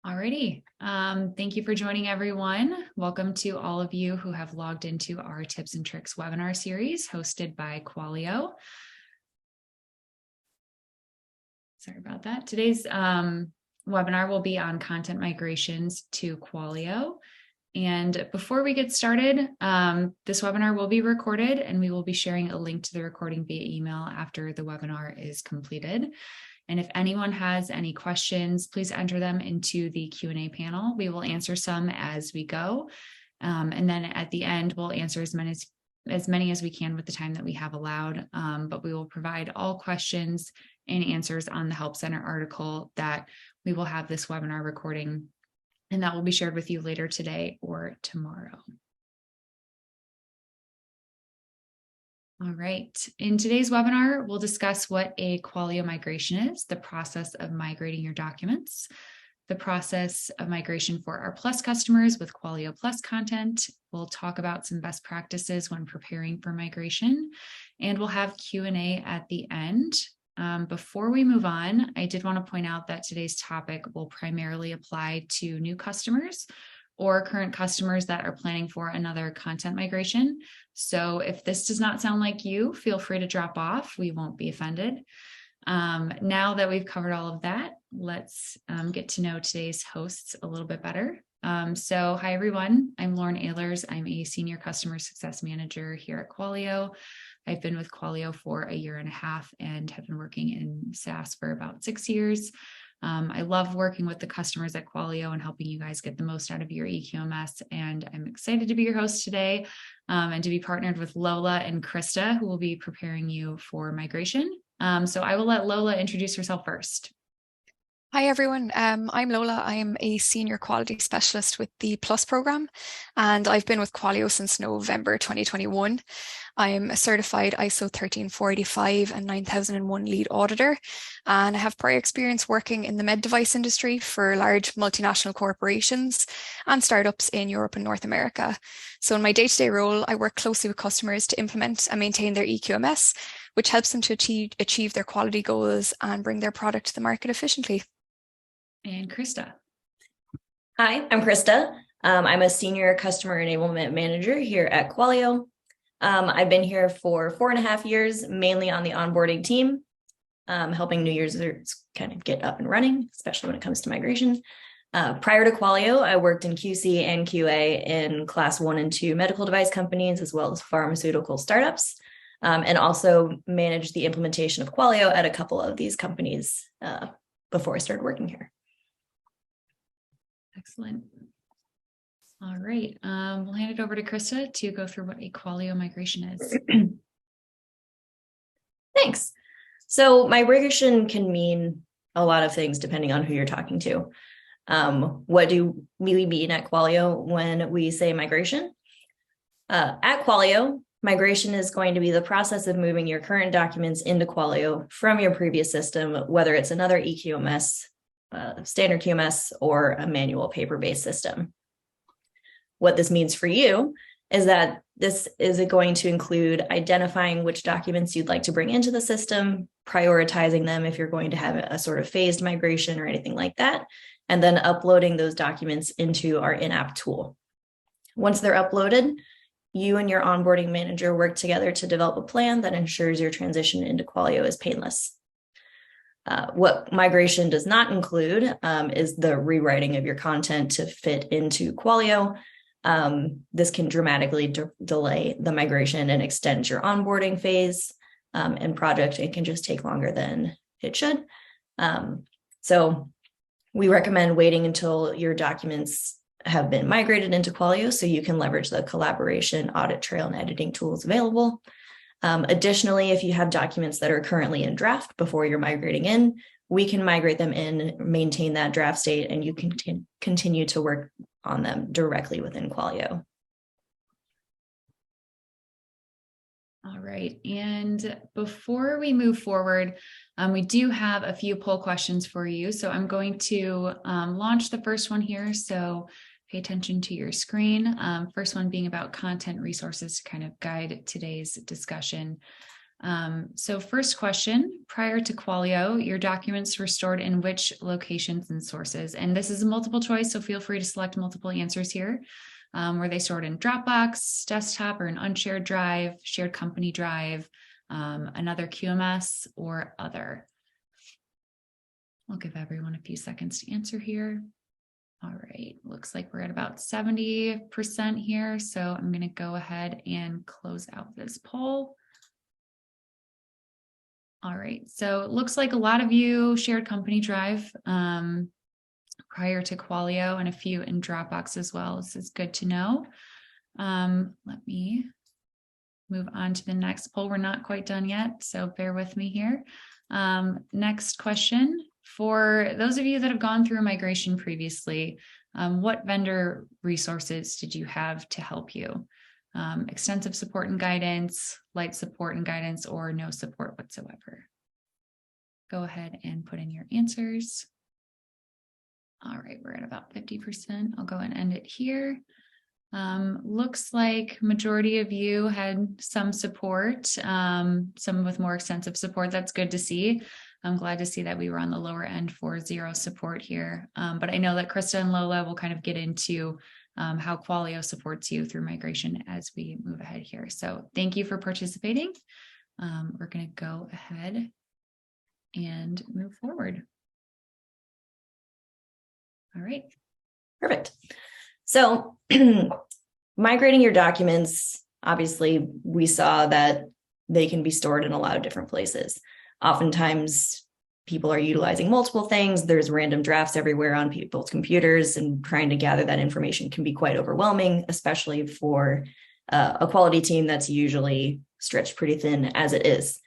Alrighty. Thank you for joining, everyone. Welcome to all of you who have logged into our Tips and Tricks webinar series hosted by Qualio. Sorry about that. Today's webinar will be on content migrations to Qualio. And before we get started, this webinar will be recorded and we will be sharing a link to the recording via email after the webinar is completed. And if anyone has any questions, please enter them into the Q&A panel. We will answer some as we go. And then at the end, we'll answer as many as we can with the time that we have allowed. But we will provide all questions and answers on the Help Center article that we will have this webinar recording, and that will be shared with you later today or tomorrow. All right. In today's webinar, we'll discuss what a Qualio migration is, the process of migrating your documents, the process of migration for our Plus customers with Qualio Plus content. We'll talk about some best practices when preparing for migration, and we'll have Q&A at the end. Before we move on, I did want to point out that today's topic will primarily apply to new customers or current customers that are planning for another content migration. So if this does not sound like you, feel free to drop off. We won't be offended. Now that we've covered all of that, let's get to know today's hosts a little bit better. So hi, everyone. I'm Lauren Ehlers. I'm a Senior Customer Success Manager here at Qualio. I've been with Qualio for 1.5 years and have been working in SaaS for about 6 years. I love working with the customers at Qualio and helping you guys get the most out of your eQMS. And I'm excited to be your host today and to be partnered with Lola and Krista, who will be preparing you for migration. So I will let Lola introduce herself first. Hi, everyone. I'm Lola. I am a Senior Quality Specialist with the Plus program, and I've been with Qualio since November 2021. I'm a certified ISO 13485 and 9001 lead auditor, and I have prior experience working in the med device industry for large multinational corporations and startups in Europe and North America. So in my day-to-day role, I work closely with customers to implement and maintain their eQMS, which helps them to achieve their quality goals and bring their product to the market efficiently. And Krista. Hi, I'm Krista. I'm a Senior Customer Enablement Manager here at Qualio. I've been here for 4.5 years, mainly on the onboarding team, helping new users kind of get up and running, especially when it comes to migration. Prior to Qualio, I worked in QC and QA in Class 1 and 2 medical device companies, as well as pharmaceutical startups, and also managed the implementation of Qualio at a couple of these companies before I started working here. Excellent. All right. We'll hand it over to Krista to go through what a Qualio migration is. Thanks. So migration can mean a lot of things depending on who you're talking to. What do we mean at Qualio when we say migration? At Qualio, migration is going to be the process of moving your current documents into Qualio from your previous system, whether it's another eQMS, standard QMS, or a manual paper-based system. What this means for you is that this is going to include identifying which documents you'd like to bring into the system, prioritizing them if you're going to have a sort of phased migration or anything like that, and then uploading those documents into our in-app tool. Once they're uploaded, you and your onboarding manager work together to develop a plan that ensures your transition into Qualio is painless. What migration does not include is the rewriting of your content to fit into Qualio. This can dramatically delay the migration and extend your onboarding phase and project. It can just take longer than it should. So we recommend waiting until your documents have been migrated into Qualio so you can leverage the collaboration, audit trail, and editing tools available. Additionally, if you have documents that are currently in draft before you're migrating in, we can migrate them in, maintain that draft state, and you can continue to work on them directly within Qualio. All right. And before we move forward, we do have a few poll questions for you. So I'm going to launch the first one here. So pay attention to your screen. First one being about content resources to kind of guide today's discussion. So first question, prior to Qualio, your documents were stored in which locations and sources? And this is a multiple choice, so feel free to select multiple answers here. Were they stored in Dropbox, desktop, or an unshared drive, shared company drive, another QMS, or other? I'll give everyone a few seconds to answer here. All right, looks like we're at about 70% here. So I'm going to go ahead and close out this poll. All right, so it looks like a lot of you shared company drive prior to Qualio and a few in Dropbox as well. This is good to know. Let me move on to the next poll. We're not quite done yet, so bear with me here. Next question. For those of you that have gone through a migration previously, what vendor resources did you have to help you? Extensive support and guidance, light support and guidance, or no support whatsoever? Go ahead and put in your answers. All right, we're at about 50%. I'll go and end it here. Looks like majority of you had some support, some with more extensive support. That's good to see. I'm glad to see that we were on the lower end for zero support here. But I know that Krista and Lola will kind of get into how Qualio supports you through migration as we move ahead here. So thank you for participating. We're going to go ahead and move forward. All right. Perfect. So migrating your documents, obviously, we saw that they can be stored in a lot of different places. Oftentimes, people are utilizing multiple things. There's random drafts everywhere on people's computers, and trying to gather that information can be quite overwhelming, especially for a quality team that's usually stretched pretty thin as it is.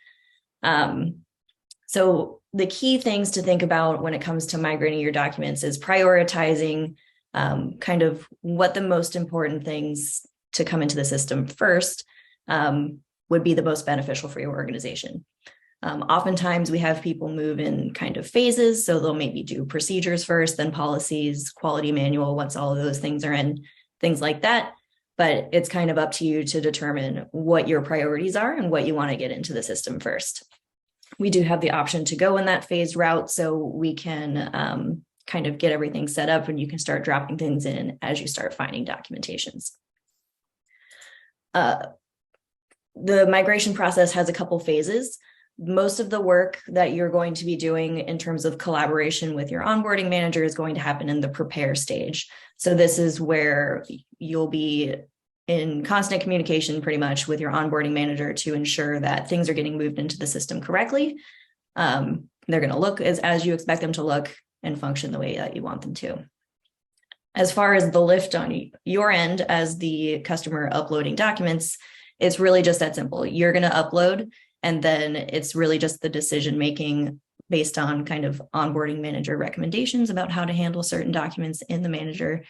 So the key things to think about when it comes to migrating your documents is prioritizing kind of what the most important things to come into the system first would be the most beneficial for your organization. Oftentimes we have people move in kind of phases, so they'll maybe do procedures first, then policies, quality manual, once all of those things are in, things like that. But it's kind of up to you to determine what your priorities are and what you want to get into the system first. We do have the option to go in that phase route, so we can kind of get everything set up and you can start dropping things in as you start finding documentations. The migration process has a couple phases. Most of the work that you're going to be doing in terms of collaboration with your onboarding manager is going to happen in the prepare stage. So this is where you'll be in constant communication pretty much with your onboarding manager to ensure that things are getting moved into the system correctly. They're going to look as you expect them to look and function the way that you want them to. As far as the lift on your end as the customer uploading documents, it's really just that simple. You're going to upload, and then it's really just the decision making based on kind of onboarding manager recommendations about how to handle certain documents in the manager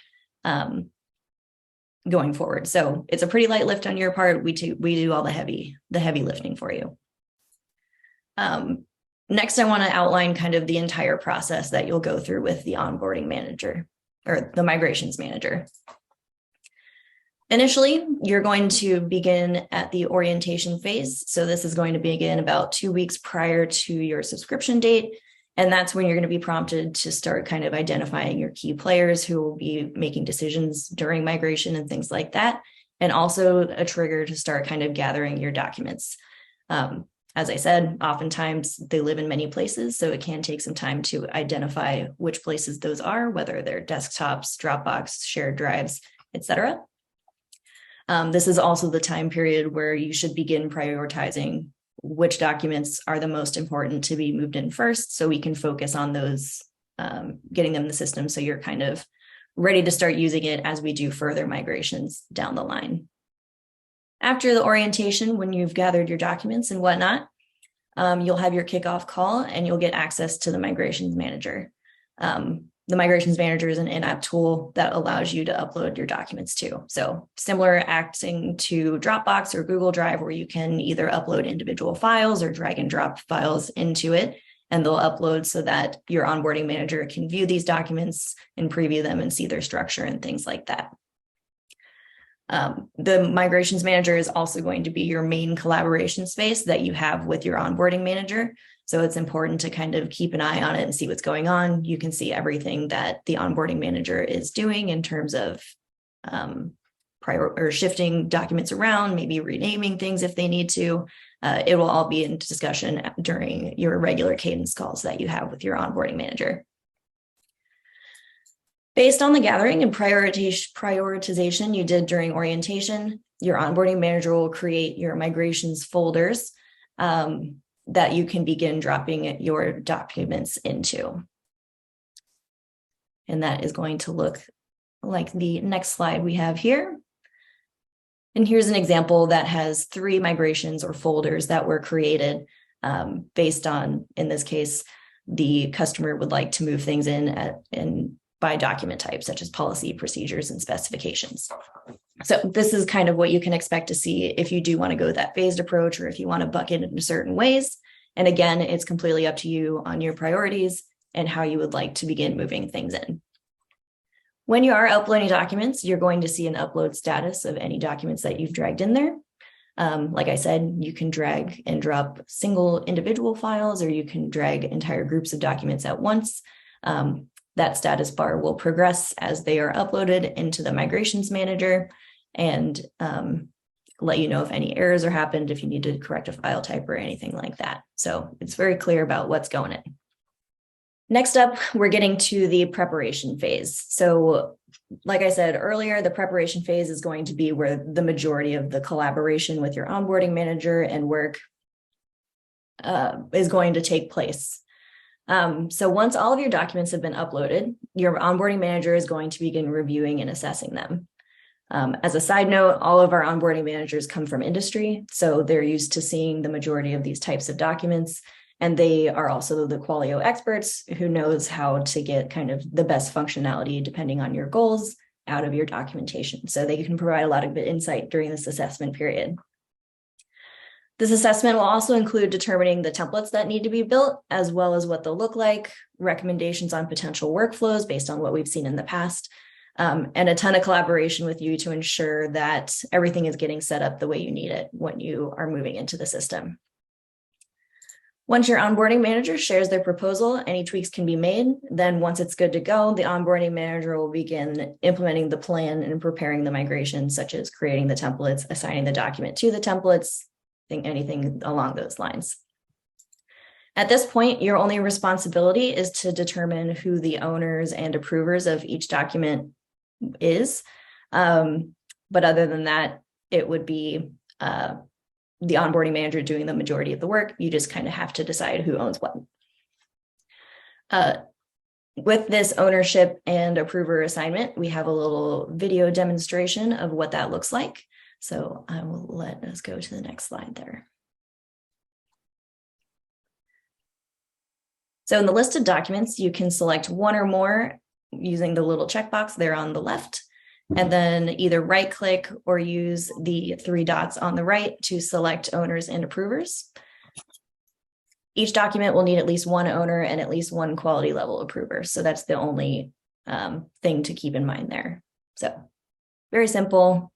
going forward. So it's a pretty light lift on your part. We do all the heavy lifting for you. Next, I want to outline kind of the entire process that you'll go through with the onboarding manager or the migrations manager. Initially, you're going to begin at the orientation phase. So this is going to begin about 2 weeks prior to your subscription date. And that's when you're going to be prompted to start kind of identifying your key players who will be making decisions during migration and things like that. And also a trigger to start kind of gathering your documents. As I said, oftentimes they live in many places, so it can take some time to identify which places those are, whether they're desktops, Dropbox, shared drives, etc. This is also the time period where you should begin prioritizing which documents are the most important to be moved in first, so we can focus on those, getting them in the system so you're kind of ready to start using it as we do further migrations down the line. After the orientation, when you've gathered your documents and whatnot, you'll have your kickoff call and you'll get access to the migrations manager. The migrations manager is an in-app tool that allows you to upload your documents to. So similar acting to Dropbox or Google Drive, where you can either upload individual files or drag and drop files into it, and they'll upload so that your onboarding manager can view these documents and preview them and see their structure and things like that. The migrations manager is also going to be your main collaboration space that you have with your onboarding manager. So it's important to kind of keep an eye on it and see what's going on. You can see everything that the onboarding manager is doing in terms of shifting documents around, maybe renaming things if they need to. It will all be in discussion during your regular cadence calls that you have with your onboarding manager. Based on the gathering and prioritization you did during orientation, your onboarding manager will create your migrations folders that you can begin dropping your documents into. And that is going to look like the next slide we have here. And here's an example that has 3 migrations or folders that were created based on, in this case, the customer would like to move things in by document type, such as policy, procedures, and specifications. So this is kind of what you can expect to see if you do want to go that phased approach, or if you want to bucket it in certain ways. And again, it's completely up to you on your priorities and how you would like to begin moving things in. When you are uploading documents, you're going to see an upload status of any documents that you've dragged in there. Like I said, you can drag and drop single individual files, or you can drag entire groups of documents at once. That status bar will progress as they are uploaded into the migrations manager and let you know if any errors are happened, if you need to correct a file type or anything like that. So it's very clear about what's going in. Next up, we're getting to the preparation phase. So like I said earlier, the preparation phase is going to be where the majority of the collaboration with your onboarding manager and work is going to take place. So once all of your documents have been uploaded, your onboarding manager is going to begin reviewing and assessing them. As a side note, all of our onboarding managers come from industry, so they're used to seeing the majority of these types of documents, and they are also the Qualio experts who knows how to get kind of the best functionality depending on your goals out of your documentation. So they can provide a lot of insight during this assessment period. This assessment will also include determining the templates that need to be built, as well as what they'll look like, recommendations on potential workflows based on what we've seen in the past, and a ton of collaboration with you to ensure that everything is getting set up the way you need it when you are moving into the system. Once your onboarding manager shares their proposal, any tweaks can be made. Then once it's good to go, the onboarding manager will begin implementing the plan and preparing the migration, such as creating the templates, assigning the document to the templates, anything along those lines. At this point, your only responsibility is to determine who the owners and approvers of each document is. But other than that, it would be the onboarding manager doing the majority of the work. You just kind of have to decide who owns what. With this ownership and approver assignment, we have a little video demonstration of what that looks like. So I will let us go to the next slide there. So in the list of documents, you can select one or more using the little checkbox there on the left, and then either right click or use the 3 dots on the right to select owners and approvers. Each document will need at least one owner and at least one quality level approver. So that's the only thing to keep in mind there. So very simple,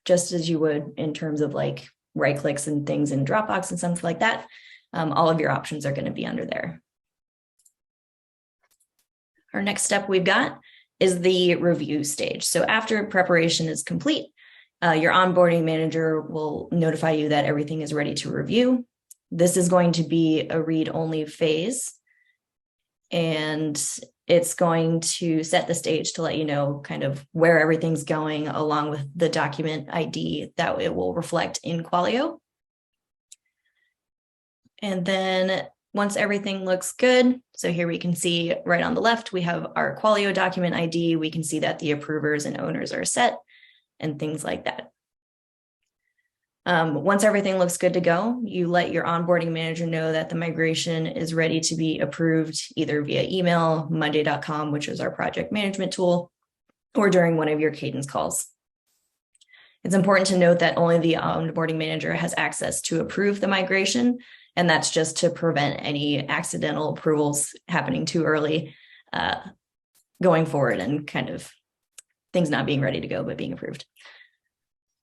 just as you would in terms of like right clicks and things in Dropbox and something like that. All of your options are going to be under there. Our next step we've got is the review stage. So after preparation is complete, your onboarding manager will notify you that everything is ready to review. This is going to be a read-only phase, and it's going to set the stage to let you know kind of where everything's going, along with the document ID that it will reflect in Qualio. And then once everything looks good, so here we can see right on the left, we have our Qualio document ID. We can see that the approvers and owners are set and things like that. Once everything looks good to go, you let your onboarding manager know that the migration is ready to be approved either via email, monday.com, which is our project management tool, or during one of your cadence calls. It's important to note that only the onboarding manager has access to approve the migration, and that's just to prevent any accidental approvals happening too early going forward and kind of things not being ready to go, but being approved.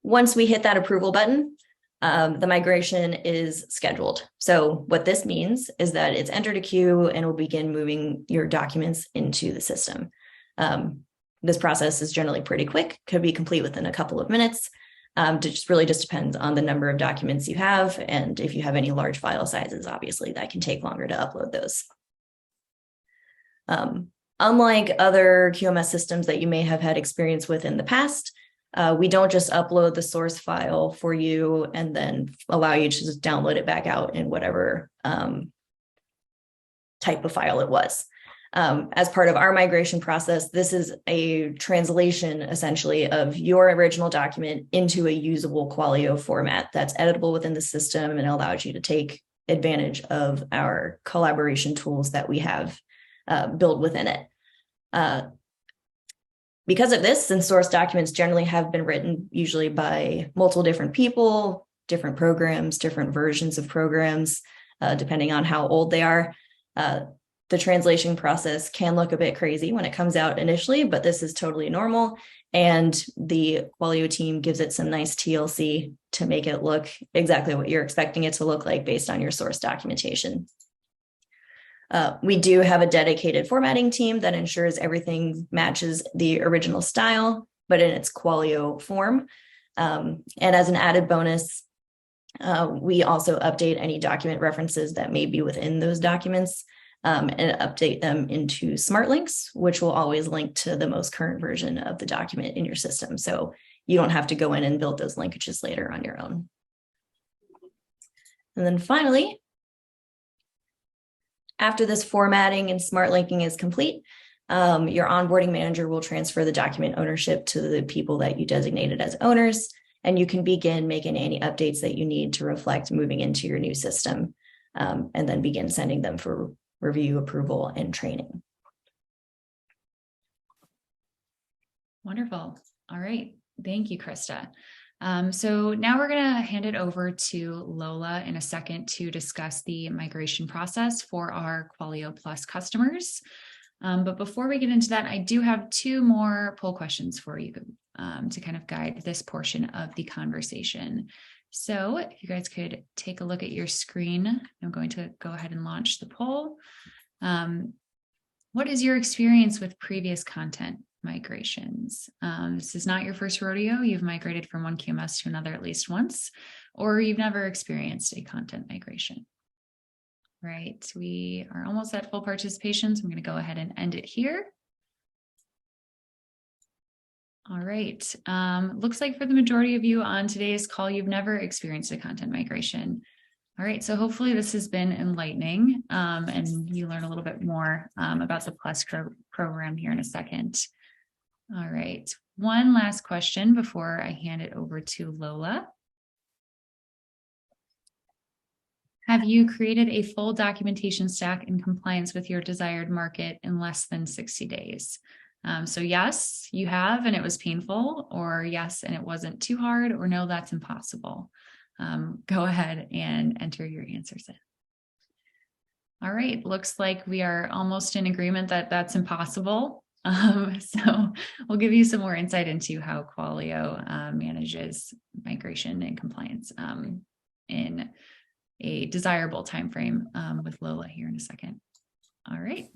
Once we hit that approval button, the migration is scheduled. So what this means is that it's entered a queue and will begin moving your documents into the system. This process is generally pretty quick, could be complete within a couple of minutes. It just really just depends on the number of documents you have. And if you have any large file sizes, obviously that can take longer to upload those. Unlike other QMS systems that you may have had experience with in the past, we don't just upload the source file for you and then allow you to just download it back out in whatever type of file it was. As part of our migration process, this is a translation essentially of your original document into a usable Qualio format that's editable within the system and allows you to take advantage of our collaboration tools that we have built within it. Because of this, since source documents generally have been written usually by multiple different people, different programs, different versions of programs, depending on how old they are, the translation process can look a bit crazy when it comes out initially, but this is totally normal. And the Qualio team gives it some nice TLC to make it look exactly what you're expecting it to look like based on your source documentation. We do have a dedicated formatting team that ensures everything matches the original style, but in its Qualio form. And as an added bonus, we also update any document references that may be within those documents and update them into smart links, which will always link to the most current version of the document in your system. So you don't have to go in and build those linkages later on your own. And then finally, after this formatting and smart linking is complete, your onboarding manager will transfer the document ownership to the people that you designated as owners, and you can begin making any updates that you need to reflect moving into your new system, and then begin sending them for review, approval, and training. Wonderful. All right. Thank you, Krista. So now we're going to hand it over to Lola in a second to discuss the migration process for our Qualio Plus customers. But before we get into that, I do have two more poll questions for you to kind of guide this portion of the conversation. So if you guys could take a look at your screen, I'm going to go ahead and launch the poll. What is your experience with previous content migrations? This is not your first rodeo. You've migrated from one QMS to another at least once, or you've never experienced a content migration. Right, we are almost at full participation, so I'm going to go ahead and end it here. All right, looks like for the majority of you on today's call, you've never experienced a content migration. All right, so hopefully this has been enlightening and you learn a little bit more about the Plus program here in a second. All right, one last question before I hand it over to Lola. Have you created a full documentation stack in compliance with your desired market in less than 60 days? So yes, you have, and it was painful, or yes, and it wasn't too hard, or no, that's impossible. Go ahead and enter your answers in. All right, looks like we are almost in agreement that that's impossible. So we'll give you some more insight into how Qualio manages migration and compliance in a desirable timeframe with Lola here in a second. All right.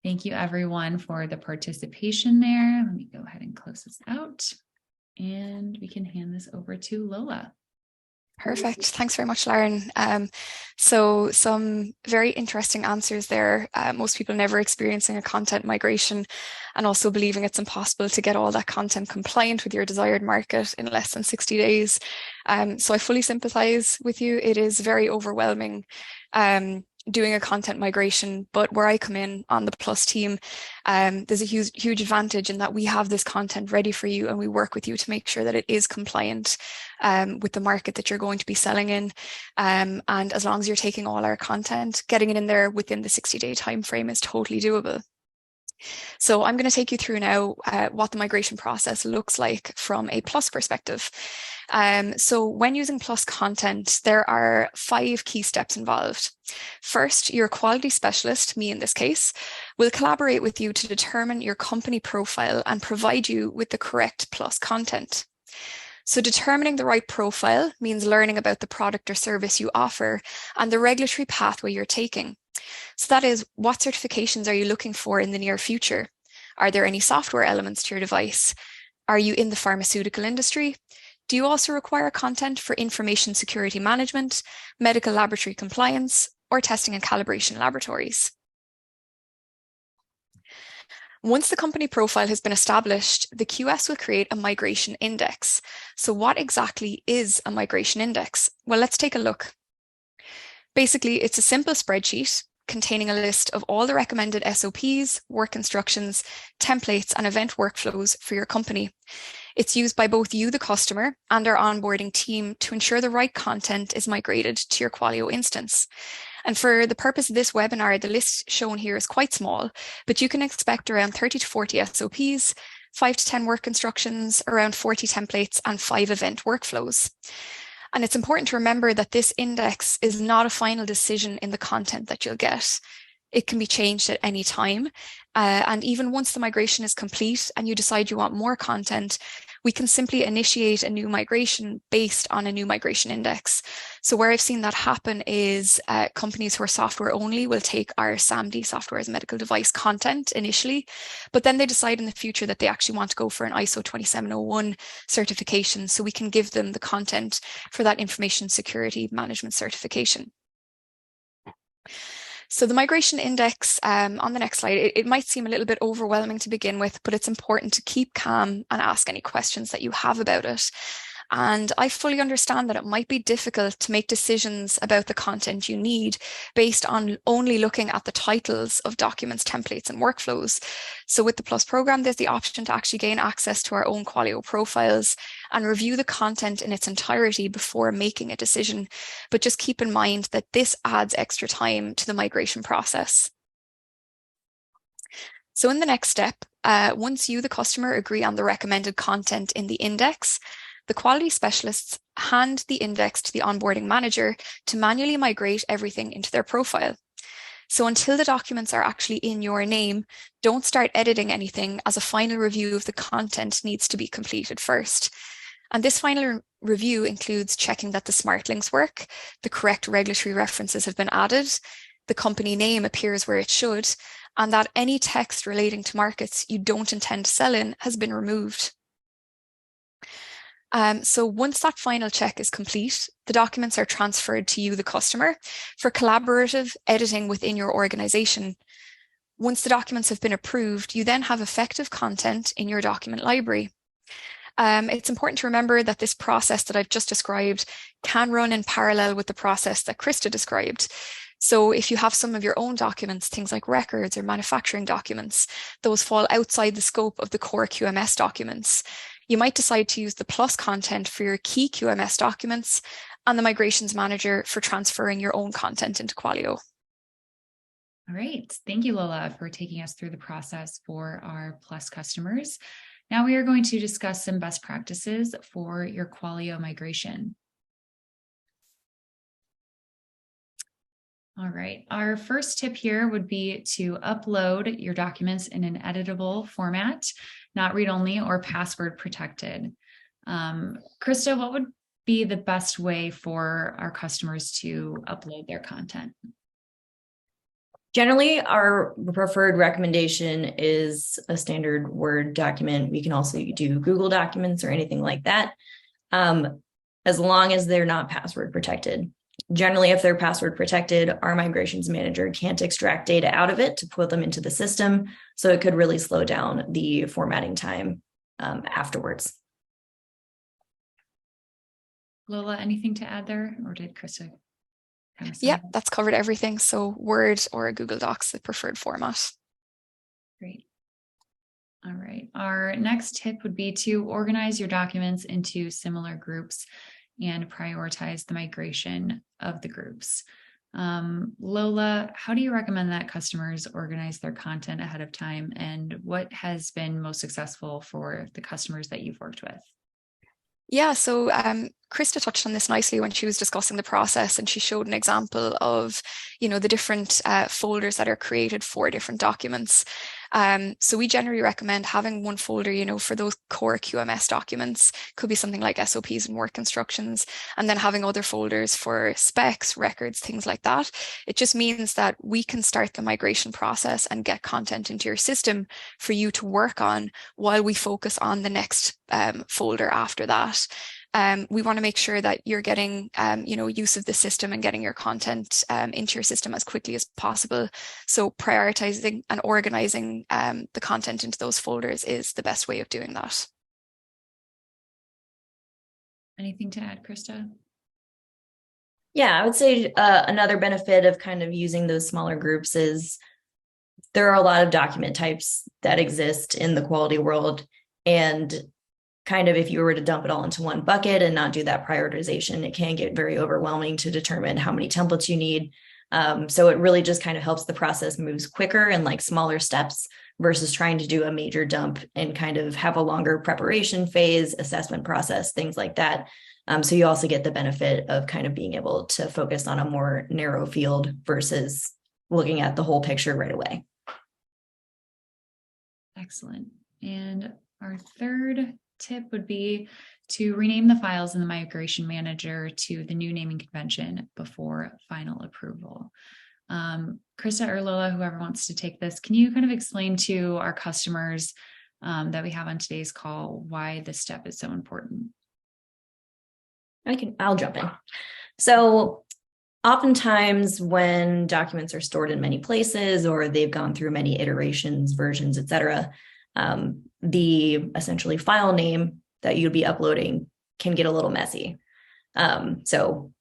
Thank you everyone for the participation there. Let me go ahead and close this out and we can hand this over to Lola. Perfect. Thanks very much, Lauren. So some very interesting answers there. Most people never experiencing a content migration and also believing it's impossible to get all that content compliant with your desired market in less than 60 days. So I fully sympathize with you. It is very overwhelming doing a content migration, but where I come in on the Plus team, there's a huge advantage in that we have this content ready for you and we work with you to make sure that it is compliant with the market that you're going to be selling in. And as long as you're taking all our content, getting it in there within the 60-day time frame is totally doable. So I'm going to take you through now what the migration process looks like from a Plus perspective. So when using Plus content, there are 5 key steps involved. First, your quality specialist, me in this case, will collaborate with you to determine your company profile and provide you with the correct Plus content. So determining the right profile means learning about the product or service you offer and the regulatory pathway you're taking. So that is, what certifications are you looking for in the near future? Are there any software elements to your device? Are you in the pharmaceutical industry? Do you also require content for information security management, medical laboratory compliance, or testing and calibration laboratories? Once the company profile has been established, the QS will create a migration index. So what exactly is a migration index? Well, let's take a look. Basically, it's a simple spreadsheet containing a list of all the recommended SOPs, work instructions, templates, and event workflows for your company. It's used by both you, the customer, and our onboarding team to ensure the right content is migrated to your Qualio instance. And for the purpose of this webinar, the list shown here is quite small, but you can expect around 30 to 40 SOPs, 5 to 10 work instructions, around 40 templates, and 5 event workflows. And it's important to remember that this index is not a final decision in the content that you'll get. It can be changed at any time. And even once the migration is complete and you decide you want more content, we can simply initiate a new migration based on a new migration index. So where I've seen that happen is companies who are software only will take our SAMD, software as a medical device, content initially, but then they decide in the future that they actually want to go for an ISO 27001 certification. So we can give them the content for that information security management certification. So the migration index on the next slide, it might seem a little bit overwhelming to begin with, but it's important to keep calm and ask any questions that you have about it. And I fully understand that it might be difficult to make decisions about the content you need based on only looking at the titles of documents, templates, and workflows. So with the Plus program, there's the option to actually gain access to our own Qualio profiles and review the content in its entirety before making a decision. But just keep in mind that this adds extra time to the migration process. So in the next step, once you, the customer, agree on the recommended content in the index, the quality specialists hand the index to the onboarding manager to manually migrate everything into their profile. So until the documents are actually in your name, don't start editing anything, as a final review of the content needs to be completed first. And this final review includes checking that the smart links work, the correct regulatory references have been added, the company name appears where it should, and that any text relating to markets you don't intend to sell in has been removed. So once that final check is complete, the documents are transferred to you, the customer, for collaborative editing within your organization. Once the documents have been approved, you then have effective content in your document library. It's important to remember that this process that I've just described can run in parallel with the process that Krista described. So if you have some of your own documents, things like records or manufacturing documents, those fall outside the scope of the core QMS documents. You might decide to use the Plus content for your key QMS documents and the Migrations Manager for transferring your own content into Qualio. All right. Thank you, Lola, for taking us through the process for our Plus customers. Now we are going to discuss some best practices for your Qualio migration. All right. Our first tip here would be to upload your documents in an editable format, not read-only or password protected. Krista, what would be the best way for our customers to upload their content? Generally, our preferred recommendation is a standard Word document. We can also do Google Documents or anything like that, as long as they're not password protected. Generally, if they're password protected, our migrations manager can't extract data out of it to put them into the system. So it could really slow down the formatting time afterwards. Lola, anything to add there, or did Krista? Yeah, that's covered everything. So Word or a Google Docs, the preferred format. Great. All right. Our next tip would be to organize your documents into similar groups and prioritize the migration of the groups. Lola, how do you recommend that customers organize their content ahead of time, and what has been most successful for the customers that you've worked with? Yeah, so Krista touched on this nicely when she was discussing the process, and she showed an example of, the different folders that are created for different documents. So we generally recommend having one folder, for those core QMS documents. Could be something like SOPs and work instructions, and then having other folders for specs, records, things like that. It just means that we can start the migration process and get content into your system for you to work on while we focus on the next folder after that. We want to make sure that you're getting, use of the system and getting your content into your system as quickly as possible. So prioritizing and organizing the content into those folders is the best way of doing that. Anything to add, Krista? Yeah, I would say another benefit of kind of using those smaller groups is there are a lot of document types that exist in the quality world, and kind of if you were to dump it all into one bucket and not do that prioritization, it can get very overwhelming to determine how many templates you need. So it really just kind of helps the process moves quicker and like smaller steps versus trying to do a major dump and kind of have a longer preparation phase, assessment process, things like that. So you also get the benefit of kind of being able to focus on a more narrow field versus looking at the whole picture right away. Excellent. And our third tip would be to rename the files in the migration manager to the new naming convention before final approval. Krista or Lola, whoever wants to take this, can you kind of explain to our customers that we have on today's call why this step is so important? I'll jump in. So oftentimes when documents are stored in many places or they've gone through many iterations, versions, etc., the essentially file name that you'd be uploading can get a little messy. So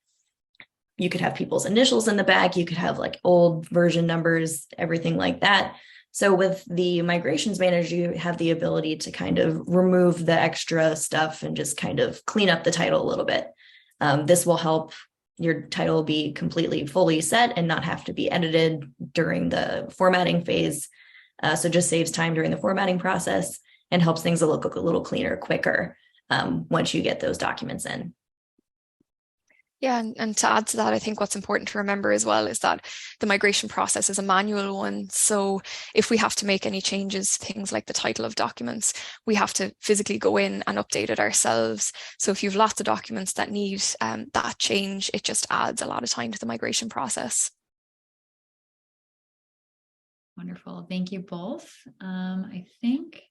you could have people's initials in the back, you could have like old version numbers, everything like that. So with the migrations manager, you have the ability to kind of remove the extra stuff and just kind of clean up the title a little bit. This will help your title be completely fully set and not have to be edited during the formatting phase. So just saves time during the formatting process and helps things look a little cleaner, quicker once you get those documents in. Yeah, and to add to that, I think what's important to remember as well is that the migration process is a manual one. So if we have to make any changes, things like the title of documents, we have to physically go in and update it ourselves. So if you have lots of documents that need that change, it just adds a lot of time to the migration process. Wonderful. Thank you both. I think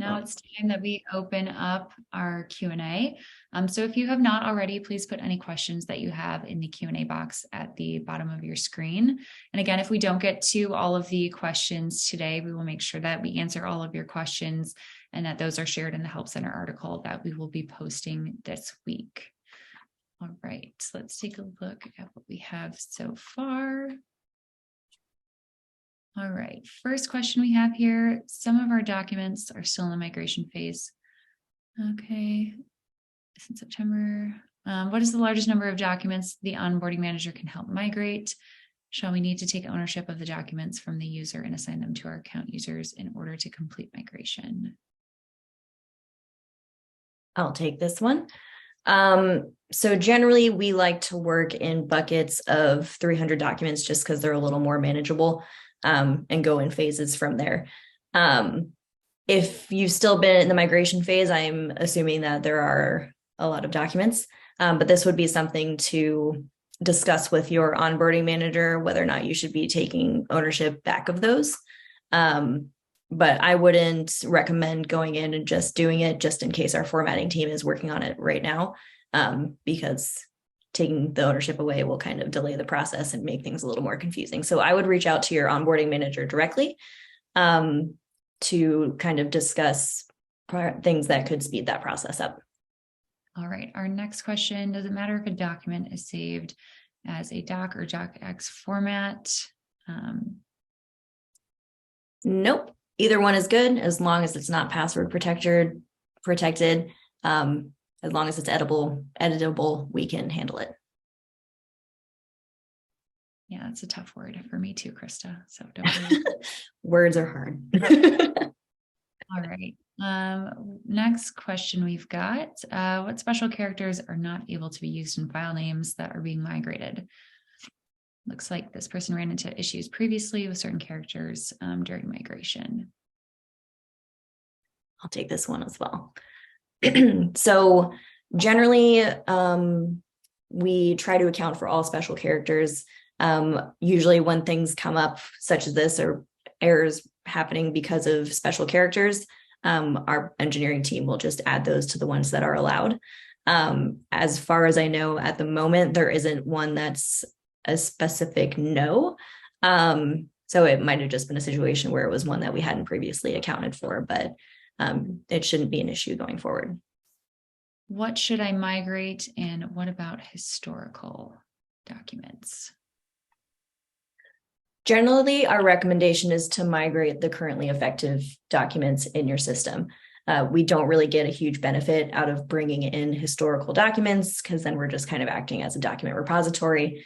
now it's time that we open up our Q&A. So if you have not already, please put any questions that you have in the Q&A box at the bottom of your screen. And again, if we don't get to all of the questions today, we will make sure that we answer all of your questions and that those are shared in the Help Center article that we will be posting this week. All right, so let's take a look at what we have so far. All right, first question we have here. Some of our documents are still in the migration phase. Okay, since September. What is the largest number of documents the onboarding manager can help migrate? Shall we need to take ownership of the documents from the user and assign them to our account users in order to complete migration? I'll take this one. So generally we like to work in buckets of 300 documents just because they're a little more manageable. And go in phases from there. If you've still been in the migration phase, I'm assuming that there are a lot of documents, but this would be something to discuss with your onboarding manager, whether or not you should be taking ownership back of those. But I wouldn't recommend going in and just doing it just in case our formatting team is working on it right now, because taking the ownership away will kind of delay the process and make things a little more confusing. So I would reach out to your onboarding manager directly to kind of discuss things that could speed that process up. All right, our next question, does it matter if a document is saved as a doc or docx format? Nope, either one is good as long as it's not password protected. As long as it's editable, we can handle it. Yeah, it's a tough word for me too, Krista. So don't worry. Words are hard. All right. Next question we've got. What special characters are not able to be used in file names that are being migrated? Looks like this person ran into issues previously with certain characters during migration. I'll take this one as well. So generally, we try to account for all special characters. Usually when things come up such as this or errors happening because of special characters, our engineering team will just add those to the ones that are allowed. As far as I know, at the moment, there isn't one that's a specific no. So it might have just been a situation where it was one that we hadn't previously accounted for, but it shouldn't be an issue going forward. What should I migrate, and what about historical documents? Generally, our recommendation is to migrate the currently effective documents in your system. We don't really get a huge benefit out of bringing in historical documents because then we're just kind of acting as a document repository.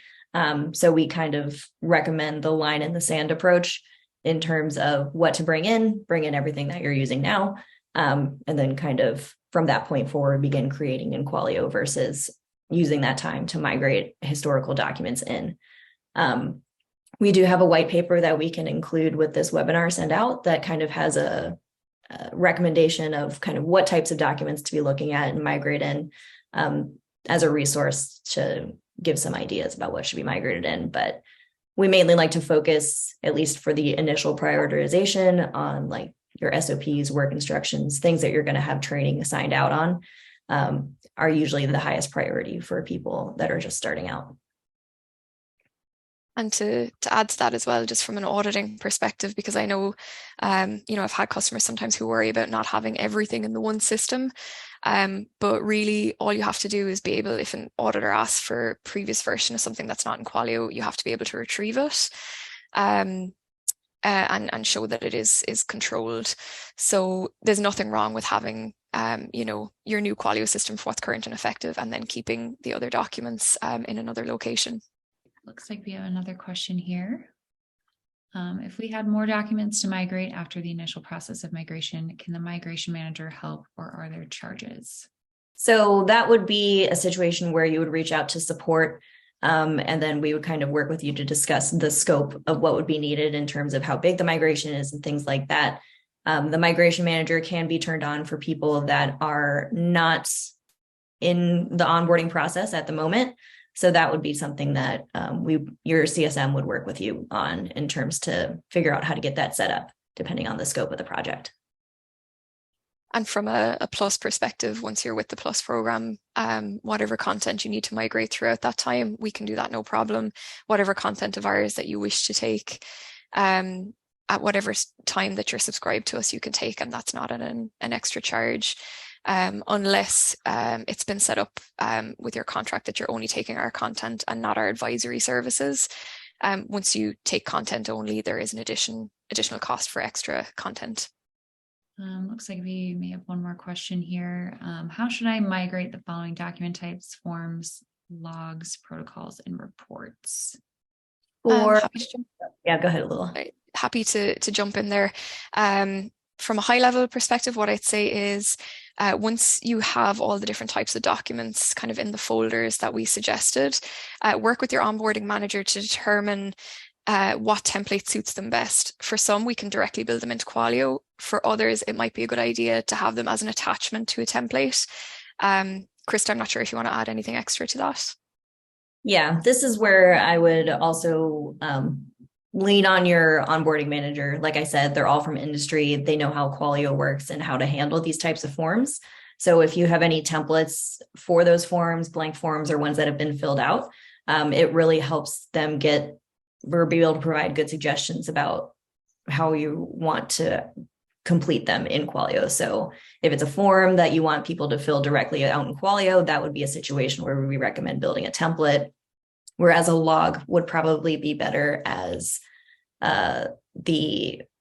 So we kind of recommend the line in the sand approach in terms of what to bring in everything that you're using now, and then kind of from that point forward, begin creating in Qualio versus using that time to migrate historical documents in. We do have a white paper that we can include with this webinar send out that kind of has a recommendation of kind of what types of documents to be looking at and migrate in as a resource to give some ideas about what should be migrated in. But we mainly like to focus, at least for the initial prioritization, on like your SOPs, work instructions, things that you're going to have training assigned out on, are usually the highest priority for people that are just starting out. And to add to that as well, just from an auditing perspective, because I know, I've had customers sometimes who worry about not having everything in the one system. But really all you have to do is be able, if an auditor asks for a previous version of something that's not in Qualio, you have to be able to retrieve it. And show that it is controlled. So there's nothing wrong with having, your new Qualio system for what's current and effective, and then keeping the other documents in another location. Looks like we have another question here. If we had more documents to migrate after the initial process of migration, can the migration manager help, or are there charges? So that would be a situation where you would reach out to support, and then we would kind of work with you to discuss the scope of what would be needed in terms of how big the migration is and things like that. The migration manager can be turned on for people that are not in the onboarding process at the moment. So that would be something that your CSM would work with you on in terms to figure out how to get that set up, depending on the scope of the project. And from a Plus perspective, once you're with the Plus program, whatever content you need to migrate throughout that time, we can do that, no problem. Whatever content of ours that you wish to take at whatever time that you're subscribed to us, you can take, and that's not an extra charge. Unless it's been set up with your contract that you're only taking our content and not our advisory services. Once you take content only, there is an additional cost for extra content. Looks like we may have one more question here. How should I migrate the following document types: forms, logs, protocols, and reports? Yeah, go ahead, Lula. Happy to jump in there. From a high level perspective, what I'd say is once you have all the different types of documents kind of in the folders that we suggested, work with your onboarding manager to determine what template suits them best. For some, we can directly build them into Qualio. For others, it might be a good idea to have them as an attachment to a template. Krista, I'm not sure if you want to add anything extra to that. Yeah, this is where I would also lean on your onboarding manager. Like I said, they're all from industry. They know how Qualio works and how to handle these types of forms. So if you have any templates for those forms, blank forms, or ones that have been filled out, it really helps them be able to provide good suggestions about how you want to complete them in Qualio. So if it's a form that you want people to fill directly out in Qualio, that would be a situation where we recommend building a template. Whereas a log would probably be better as an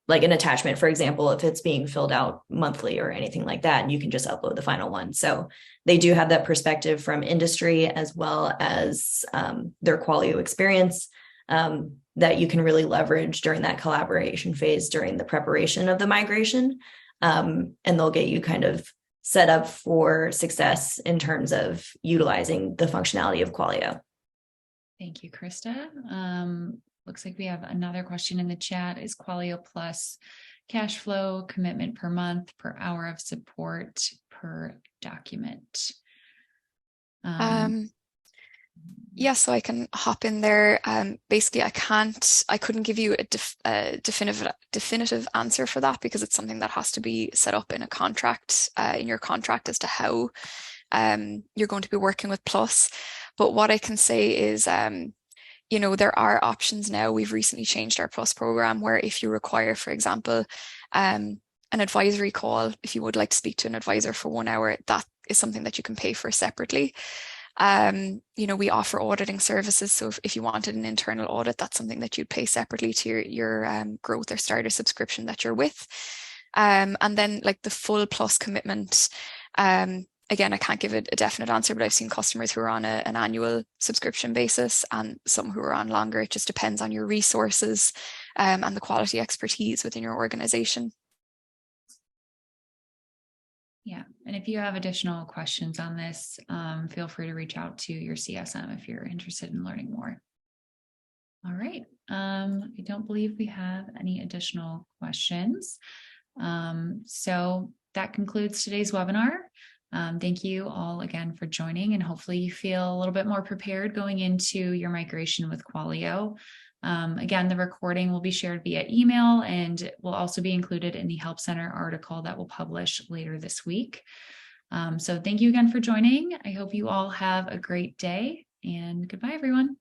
attachment, for example, if it's being filled out monthly or anything like that, and you can just upload the final one. So they do have that perspective from industry as well as their Qualio experience that you can really leverage during that collaboration phase during the preparation of the migration. And they'll get you kind of set up for success in terms of utilizing the functionality of Qualio. Thank you, Krista. Looks like we have another question in the chat. Is Qualio Plus cash flow commitment per month, per hour of support, per document? Yeah, so I can hop in there. Basically, I couldn't give you a definitive answer for that because it's something that has to be set up in a contract, in your contract as to how you're going to be working with Plus. But what I can say is, there are options now. We've recently changed our Plus program where if you require, for example, an advisory call, if you would like to speak to an advisor for 1 hour, that is something that you can pay for separately. We offer auditing services. So if you wanted an internal audit, that's something that you'd pay separately to your growth or starter subscription that you're with. And then like the full Plus commitment, again, I can't give it a definite answer, but I've seen customers who are on an annual subscription basis and some who are on longer. It just depends on your resources and the quality expertise within your organization. Yeah, and if you have additional questions on this, feel free to reach out to your CSM if you're interested in learning more. All right, I don't believe we have any additional questions. So that concludes today's webinar. Thank you all again for joining, and hopefully you feel a little bit more prepared going into your migration with Qualio. Again, the recording will be shared via email and will also be included in the Help Center article that we'll publish later this week. So thank you again for joining. I hope you all have a great day, and goodbye, everyone.